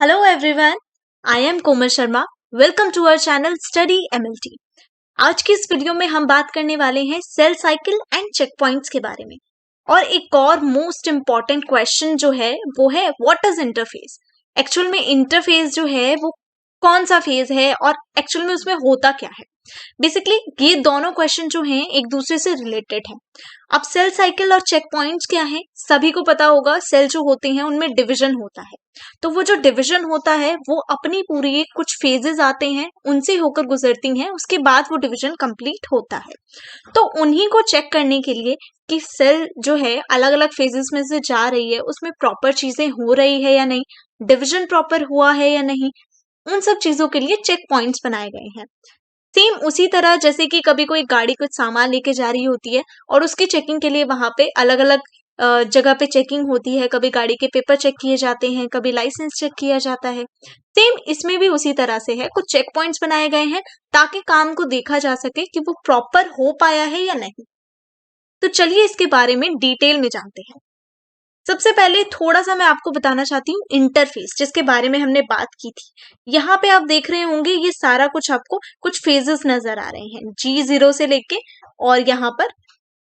Hello everyone, I am Komal Sharma. Welcome to our channel Study MLT. आज की इस video में हम बात करने वाले हैं cell cycle and checkpoints के बारे में. और एक और मोस्ट इम्पॉर्टेंट क्वेश्चन जो है वो है व्हाट इज इंटरफेस. एक्चुअल में इंटरफेस जो है वो कौन सा फेज है और एक्चुअल में उसमें होता क्या है. बेसिकली ये दोनों क्वेश्चन जो हैं एक दूसरे से रिलेटेड हैं. अब सेल साइकिल और चेक पॉइंट्स क्या है, सभी को पता होगा. सेल जो होते हैं उनमें डिवीजन होता है. तो वो जो डिवीजन होता है वो अपनी पूरी कुछ फेजेस आते हैं, उनसे होकर गुजरती हैं, उसके बाद वो डिवीजन कंप्लीट होता है. तो उन्हीं को चेक करने के लिए कि सेल जो है अलग अलग फेजेस में से जा रही है, उसमें प्रॉपर चीजें हो रही है या नहीं, डिवीजन प्रॉपर हुआ है या नहीं, उन सब चीजों के लिए चेक पॉइंट्स बनाए गए हैं. सेम उसी तरह जैसे कि कभी कोई गाड़ी कुछ सामान लेके जा रही होती है और उसकी चेकिंग के लिए वहां पे अलग अलग जगह पे चेकिंग होती है. कभी गाड़ी के पेपर चेक किए जाते हैं, कभी लाइसेंस चेक किया जाता है. सेम इसमें भी उसी तरह से है, कुछ चेक पॉइंट्स बनाए गए हैं ताकि काम को देखा जा सके कि वो प्रॉपर हो पाया है या नहीं. तो चलिए इसके बारे में डिटेल में जानते हैं. सबसे पहले थोड़ा सा मैं आपको बताना चाहती हूँ इंटरफेस, जिसके बारे में हमने बात की थी. यहाँ पे आप देख रहे होंगे ये सारा कुछ आपको कुछ फेजेस नजर आ रहे हैं, G0 से लेके और यहाँ पर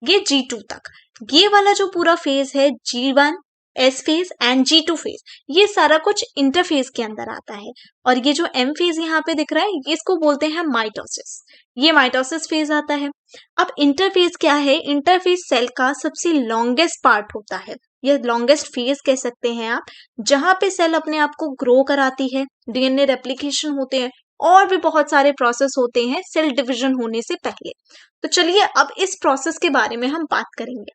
ये G2 तक. ये वाला जो पूरा फेज है G1 S phase and G2 phase, ये सारा कुछ इंटरफेज के अंदर आता है. और ये जो M फेज यहाँ पे दिख रहा है इसको बोलते हैं माइटोसिस. ये माइटोसिस फेज आता है. अब इंटरफेज क्या है? इंटरफेज सेल का सबसे लॉन्गेस्ट पार्ट होता है, ये लॉन्गेस्ट फेज कह सकते हैं आप, जहां पे सेल अपने आप को ग्रो कराती है, डीएनए रेप्लिकेशन होते हैं और भी बहुत सारे प्रोसेस होते हैं सेल डिवीजन होने से पहले. तो चलिए अब इस प्रोसेस के बारे में हम बात करेंगे.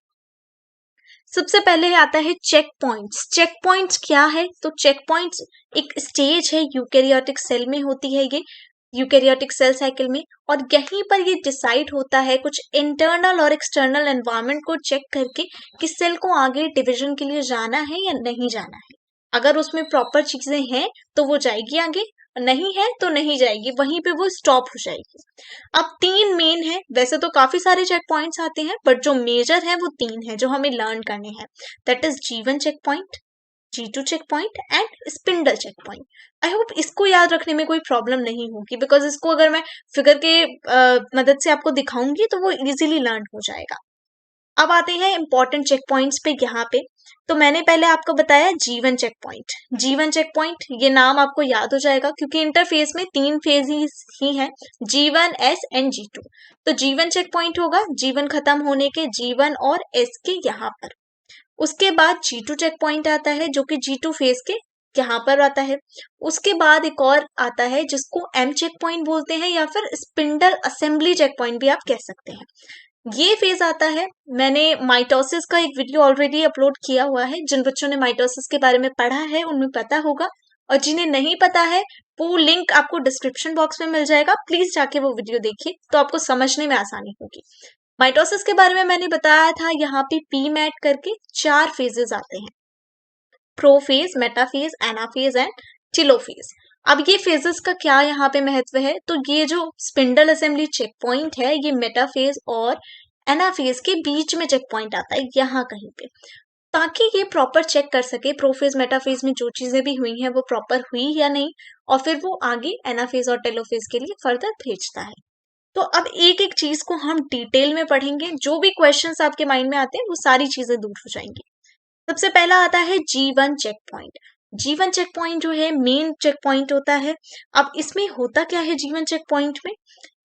सबसे पहले आता है चेक पॉइंट्स. चेक पॉइंट्स क्या है? तो चेक पॉइंट्स एक स्टेज है यूकेरियोटिक सेल में होती है, ये यूकेरियोटिक सेल साइकिल में. और यहीं पर ये डिसाइड होता है कुछ इंटरनल और एक्सटर्नल एनवायरनमेंट को चेक करके कि सेल को आगे डिवीजन के लिए जाना है या नहीं जाना है. अगर उसमें प्रॉपर चीजें हैं तो वो जाएगी आगे, नहीं है तो नहीं जाएगी, वहीं पे वो स्टॉप हो जाएगी. अब तीन मेन है, वैसे तो काफी सारे चेक पॉइंट्स आते हैं बट जो मेजर है वो तीन है जो हमें लर्न करने हैं. That is G1 checkpoint, G2 checkpoint and spindle checkpoint. I hope इसको याद रखने में कोई प्रॉब्लम नहीं होगी, बिकॉज इसको अगर मैं फिगर के मदद से आपको दिखाऊंगी तो वो इजीली लर्न हो जाएगा. अब आते हैं इंपॉर्टेंट चेक पॉइंट्स पे. यहाँ पे तो मैंने पहले आपको बताया G1 check point. G1 check point ये नाम आपको याद हो जाएगा क्योंकि इंटरफेस में तीन फेज ही है, G1 S एंड G2. तो G1 चेक पॉइंट होगा G1 खत्म होने के G1 और S के यहाँ पर. उसके बाद G2 चेक पॉइंट आता है जो कि G2 फेज के यहाँ पर आता है. उसके बाद एक और आता है जिसको M चेक पॉइंट बोलते हैं या फिर स्पिंडल असेंबली चेक पॉइंट भी आप कह सकते हैं. ये फेज आता है, मैंने माइटोसिस का एक वीडियो ऑलरेडी अपलोड किया हुआ है. जिन बच्चों ने माइटोसिस के बारे में पढ़ा है उन्हें पता होगा, और जिन्हें नहीं पता है वो लिंक आपको डिस्क्रिप्शन बॉक्स में मिल जाएगा. प्लीज जाके वो वीडियो देखिए तो आपको समझने में आसानी होगी. माइटोसिस के बारे में मैंने बताया था, यहाँ पे पीमैट करके 4 फेजेस आते हैं, prophase, metaphase, anaphase and telophase. अब ये फेजेस का क्या यहाँ पे महत्व है? तो ये जो स्पिंडल असेंबली चेक पॉइंट है ये मेटाफेज और एनाफेज के बीच में चेक पॉइंट आता है यहाँ कहीं पे, ताकि ये प्रॉपर चेक कर सके प्रोफेज मेटाफेज में जो चीजें भी हुई हैं वो प्रॉपर हुई या नहीं, और फिर वो आगे एनाफेज और टेलोफेज के लिए फर्दर भेजता है. तो अब एक एक चीज को हम डिटेल में पढ़ेंगे, जो भी क्वेश्चंस आपके माइंड में आते हैं वो सारी चीजें दूर हो जाएंगी. सबसे पहला आता है G1 check point. G1 check point जो है मेन चेक पॉइंट होता है. अब इसमें होता क्या है G1 चेक पॉइंट में?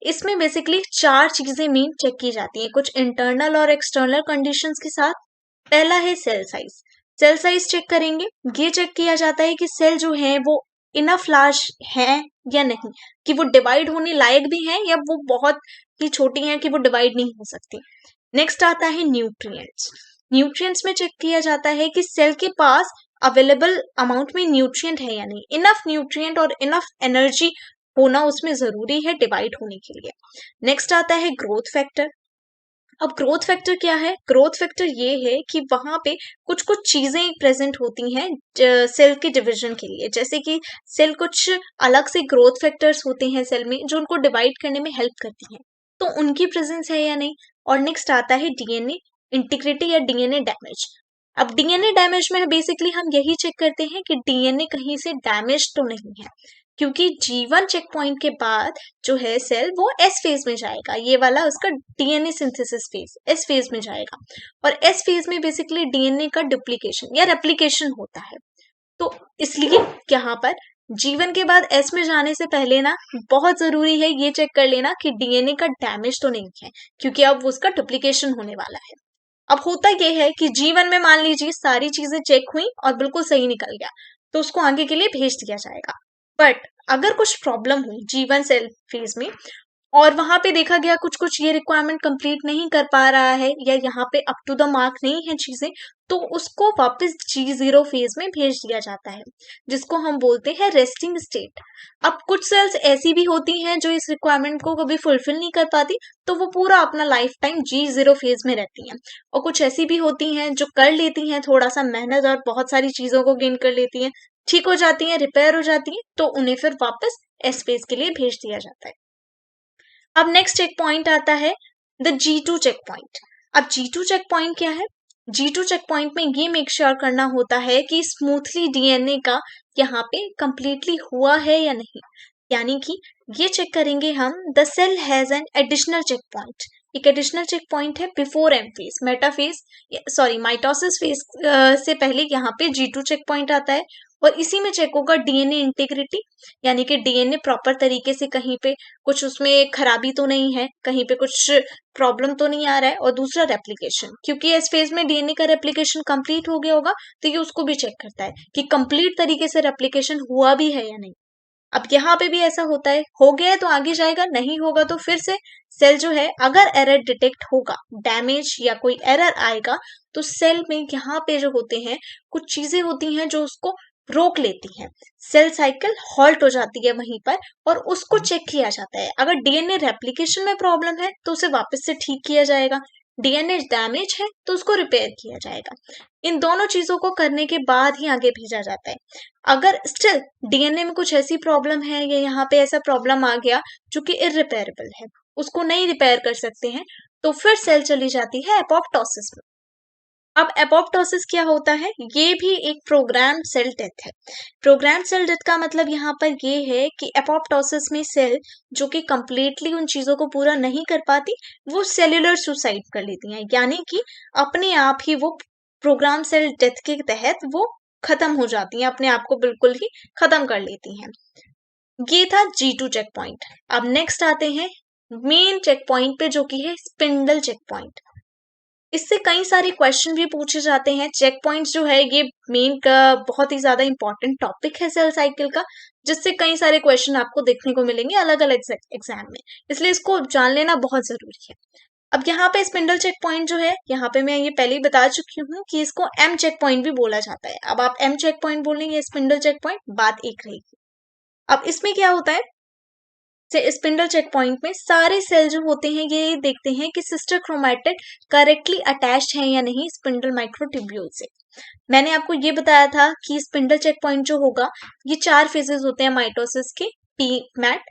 इसमें बेसिकली 4 चीजें मेन चेक की जाती हैं कुछ इंटरनल और एक्सटर्नल कंडीशंस के साथ. पहला है cell size. Cell size check करेंगे. ये चेक किया जाता है कि सेल जो है वो इनफ लार्ज है या नहीं, कि वो डिवाइड होने लायक भी हैं या वो बहुत ही छोटी हैं कि वो डिवाइड नहीं हो सकती. नेक्स्ट आता है न्यूट्रिएंट्स. न्यूट्रिएंट्स में चेक किया जाता है कि सेल के पास अवेलेबल अमाउंट में न्यूट्रिएंट है या नहीं, इनफ न्यूट्रिएंट और इनफ एनर्जी होना उसमें जरूरी है डिवाइड होने के लिए. नेक्स्ट आता है ग्रोथ फैक्टर. अब ग्रोथ फैक्टर क्या है? ग्रोथ फैक्टर ये है कि वहां पे कुछ कुछ चीजें प्रेजेंट होती हैं सेल के डिवीजन के लिए, जैसे कि सेल कुछ अलग से ग्रोथ फैक्टर्स होते हैं सेल में जो उनको डिवाइड करने में हेल्प करती हैं, तो उनकी प्रेजेंस है या नहीं. और नेक्स्ट आता है डीएनए इंटीग्रिटी या डीएनए डैमेज. अब डीएनए डैमेज में बेसिकली हम यही चेक करते हैं कि डीएनए कहीं से डैमेज तो नहीं है, क्योंकि G1 चेक पॉइंट के बाद जो है सेल वो एस फेज में जाएगा, ये वाला उसका DNA synthesis phase S phase में जाएगा। और एस फेज में बेसिकली डीएनए का डुप्लीकेशन या रेप्लिकेशन होता है। तो इसलिए यहाँ पर G1 के बाद एस में जाने से पहले ना बहुत जरूरी है ये चेक कर लेना कि डीएनए का डैमेज तो नहीं है, क्योंकि अब उसका डुप्लीकेशन होने वाला है। अब होता यह है कि G1 में मान लीजिए सारी चीजें चेक हुई और बिल्कुल सही निकल गया, तो उसको आगे के लिए भेज दिया जाएगा। बट अगर कुछ प्रॉब्लम हुई G1 सेल फेज में और वहां पे देखा गया कुछ कुछ ये रिक्वायरमेंट कंप्लीट नहीं कर पा रहा है या यहाँ पे अप टू द मार्क नहीं है चीजें, तो उसको वापस G0 फेज में भेज दिया जाता है, जिसको हम बोलते हैं रेस्टिंग स्टेट। अब कुछ सेल्स ऐसी भी होती हैं जो इस रिक्वायरमेंट को कभी फुलफिल नहीं कर पाती, तो वो पूरा अपना लाइफ टाइम G0 फेज में रहती हैं। और कुछ ऐसी भी होती हैं जो कर लेती हैं थोड़ा सा मेहनत और बहुत सारी चीजों को गेन कर लेती हैं, ठीक हो जाती हैं, रिपेयर हो जाती हैं, तो उन्हें फिर वापस एस फेज के लिए भेज दिया जाता है। अब नेक्स्ट चेक पॉइंट आता है द G2 चेक पॉइंट। अब G2 चेक पॉइंट क्या है? G2 चेक पॉइंट में ये मेक श्योर करना होता है कि स्मूथली डीएनए का यहाँ पे कंप्लीटली हुआ है या नहीं, यानी कि ये चेक करेंगे हम the cell has an additional checkpoint. एक एडिशनल चेक पॉइंट है before M phase, metaphase sorry mitosis phase से पहले यहाँ पे G2 चेक पॉइंट आता है। और इसी में चेक होगा डीएनए इंटीग्रिटी, यानी कि डीएनए प्रॉपर तरीके से कहीं पे कुछ उसमें खराबी तो नहीं है, कहीं पे कुछ प्रॉब्लम तो नहीं आ रहा है। और दूसरा रेप्लिकेशन, क्योंकि इस फेज में डीएनए का रेप्लिकेशन कंप्लीट हो गया होगा, तो ये उसको भी चेक करता है कि कंप्लीट तरीके से रेप्लिकेशन हुआ भी है या नहीं। अब यहाँ पे भी ऐसा होता है, हो गया है तो आगे जाएगा, नहीं होगा तो फिर से सेल जो है अगर एरर डिटेक्ट होगा, डैमेज या कोई एरर आएगा, तो सेल में यहाँ पे जो होते हैं कुछ चीजें होती हैं जो उसको रोक लेती हैं, सेल साइकिल हॉल्ट हो जाती है वहीं पर और उसको चेक किया जाता है। अगर डीएनए रेप्लिकेशन में प्रॉब्लम है तो उसे वापस से ठीक किया जाएगा, डीएनए डैमेज है तो उसको रिपेयर किया जाएगा। इन दोनों चीजों को करने के बाद ही आगे भेजा जाता है। अगर स्टिल डीएनए में कुछ ऐसी प्रॉब्लम है या यहाँ पे ऐसा प्रॉब्लम आ गया जो कि इररिपेयरेबल है, उसको नहीं रिपेयर कर सकते हैं, तो फिर सेल चली जाती है एपोप्टोसिस में। अब एपोप्टोसिस क्या होता है? ये भी एक प्रोग्राम सेल डेथ है। प्रोग्राम सेल डेथ का मतलब यहाँ पर ये है कि एपोप्टोसिस में सेल जो कि कंप्लीटली उन चीजों को पूरा नहीं कर पाती, वो सेल्यूलर सुसाइड कर लेती हैं, यानी कि अपने आप ही वो प्रोग्राम सेल डेथ के तहत वो खत्म हो जाती हैं, अपने आप को बिल्कुल ही खत्म कर लेती हैं। ये था G2 चेक पॉइंट। अब नेक्स्ट आते हैं मेन चेक पॉइंट पे, जो कि है स्पिंडल चेक पॉइंट। इससे कई सारे क्वेश्चन भी पूछे जाते हैं। चेक पॉइंट्स जो है ये मेन का बहुत ही ज्यादा इंपॉर्टेंट टॉपिक है सेल साइकिल का, जिससे कई सारे क्वेश्चन आपको देखने को मिलेंगे अलग अलग एग्जाम में, इसलिए इसको जान लेना बहुत जरूरी है। अब यहाँ पे स्पिंडल चेक पॉइंट जो है, यहाँ पे मैं ये पहले ही बता चुकी हूँ कि इसको एम चेक पॉइंट भी बोला जाता है। अब आप एम चेक पॉइंट बोलेंगे, स्पिंडल चेक पॉइंट, बात एक रहेगी। अब इसमें क्या होता है, से स्पिंडल चेक पॉइंट में सारे सेल जो होते हैं ये देखते हैं कि सिस्टर क्रोमैटिड करेक्टली अटैच्ड है या नहीं स्पिंडल माइक्रोट्यूब्यूल से। मैंने आपको ये बताया था कि स्पिंडल चेक पॉइंट जो होगा ये 4 फेजेस होते हैं माइटोसिस के, पी मैट,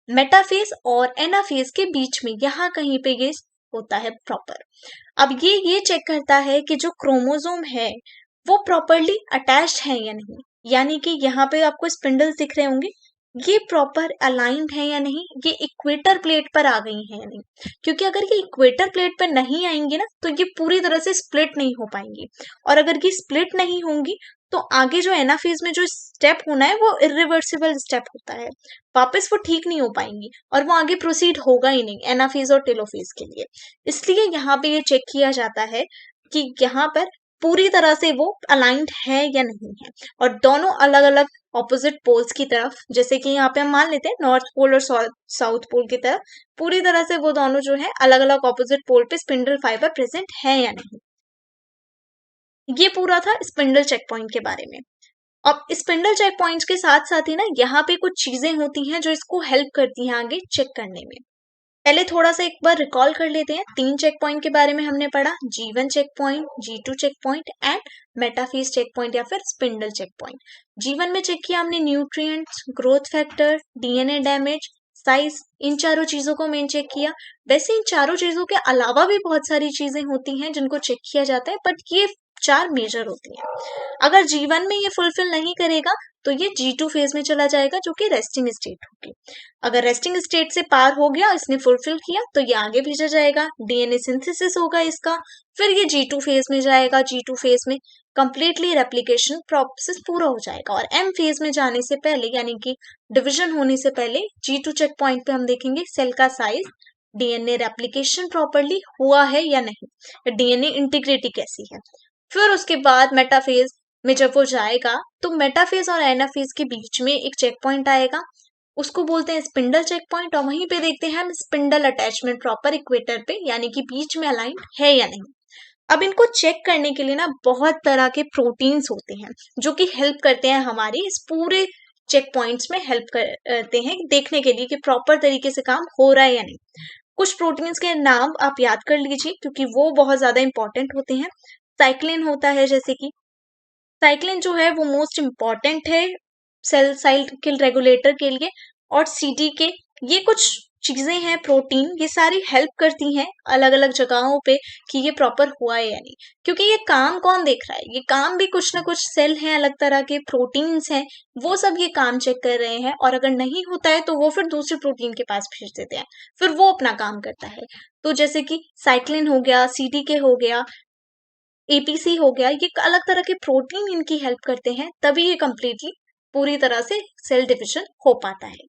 मेटाफेज और एनाफेज के बीच में यहाँ कहीं पे ये होता है प्रॉपर। अब ये चेक करता है कि जो क्रोमोसोम है वो प्रॉपरली अटैच्ड है या नहीं, यानी कि यहाँ पे आपको स्पिंडल्स दिख रहे होंगे, ये प्रॉपर अलाइंड है या नहीं, ये इक्वेटर प्लेट पर आ गई है या नहीं। क्योंकि अगर ये इक्वेटर प्लेट पर नहीं आएंगी ना तो ये पूरी तरह से स्प्लिट नहीं हो पाएंगी, और अगर ये स्प्लिट नहीं होंगी तो आगे जो एनाफेज में जो स्टेप होना है वो इरिवर्सिबल स्टेप होता है, वापस वो ठीक नहीं हो पाएंगी और वो आगे प्रोसीड होगा ही नहीं एनाफेज और टेलोफेज के लिए। इसलिए यहाँ पे ये चेक किया जाता है कि यहाँ पर पूरी तरह से वो अलाइंड है या नहीं है, और दोनों अलग अलग ऑपोजिट पोल्स की तरफ, जैसे कि यहाँ पे हम मान लेते हैं नॉर्थ पोल और साउथ पोल की तरफ, पूरी तरह से वो दोनों जो है अलग अलग ऑपोजिट पोल पे स्पिंडल फाइबर प्रेजेंट है या नहीं। ये पूरा था स्पिंडल चेक पॉइंट के बारे में। अब स्पिंडल चेक पॉइंट्स के साथ साथ ही ना यहाँ पे कुछ चीजें होती हैं जो इसको हेल्प करती हैं आगे चेक करने में। पहले थोड़ा सा एक बार रिकॉल कर लेते हैं। 3 चेक पॉइंट के बारे में हमने पढ़ा, G1 checkpoint, G2 checkpoint and metaphase checkpoint या फिर स्पिंडल चेक पॉइंट। G1 में चेक किया हमने nutrients, growth factor, DNA damage, size, इन चारों चीजों को मेन चेक किया। वैसे इन चारों चीजों के अलावा भी बहुत सारी चीजें होती हैं जिनको चेक किया जाता है, बट ये चार मेजर होती हैं। अगर G1 में ये फुलफिल नहीं करेगा तो ये G2 फेज में चला जाएगा, जो कि रेस्टिंग स्टेट होगी। अगर रेस्टिंग स्टेट से पार हो गया, इसने फुलफिल किया, तो ये आगे भेजा जाएगा, डीएनए सिंथेसिस होगा इसका, फिर ये G2 फेज में जाएगा। G2 फेज में कंप्लीटली रेप्लिकेशन प्रोसेस पूरा हो जाएगा और M फेज में जाने से पहले, यानी कि डिवीजन होने से पहले, G2 चेक पॉइंट पे हम देखेंगे सेल का साइज, डीएनए रेप्लिकेशन प्रॉपरली हुआ है या नहीं, डीएनए इंटीग्रिटी कैसी है। फिर उसके बाद मेटाफेज में जब वो जाएगा तो मेटाफेज और एनाफेज के बीच में एक चेक पॉइंट आएगा, उसको बोलते हैं स्पिंडल चेक पॉइंट, और वहीं पे देखते हैं हम स्पिंडल अटैचमेंट प्रॉपर इक्वेटर पे, यानी कि बीच में अलाइन है या नहीं। अब इनको चेक करने के लिए ना बहुत तरह के प्रोटीन्स होते हैं जो कि हेल्प करते हैं, हमारी इस पूरे चेक पॉइंट्स में हेल्प करते हैं देखने के लिए कि प्रॉपर तरीके से काम हो रहा है या नहीं। कुछ प्रोटीन्स के नाम आप याद कर लीजिए क्योंकि वो बहुत ज्यादा इंपॉर्टेंट होते हैं। साइक्लिन होता है, जैसे कि साइक्लिन जो है वो मोस्ट इम्पॉर्टेंट है सेल साइकिल रेगुलेटर के लिए, और सीडीके, ये कुछ चीजें हैं प्रोटीन, ये सारी हेल्प करती हैं अलग अलग जगहों पे कि ये प्रॉपर हुआ है या नहीं। क्योंकि ये काम कौन देख रहा है, ये काम भी कुछ ना कुछ सेल हैं, अलग तरह के प्रोटीन्स हैं, वो सब ये काम चेक कर रहे हैं, और अगर नहीं होता है तो वो फिर दूसरे प्रोटीन के पास भेज देते हैं, फिर वो अपना काम करता है। तो जैसे कि साइक्लिन हो गया, सीडीके हो गया, एपीसी हो गया, ये अलग तरह के प्रोटीन इनकी हेल्प करते हैं, तभी ये कंप्लीटली पूरी तरह से सेल डिविजन हो पाता है।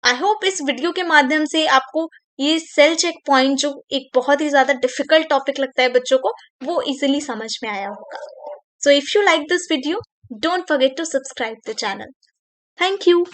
आई होप इस वीडियो के माध्यम से आपको ये सेल चेक पॉइंट, जो एक बहुत ही ज्यादा डिफिकल्ट टॉपिक लगता है बच्चों को, वो इजिली समझ में आया होगा। So if you like this video, don't forget to subscribe the channel. Thank you.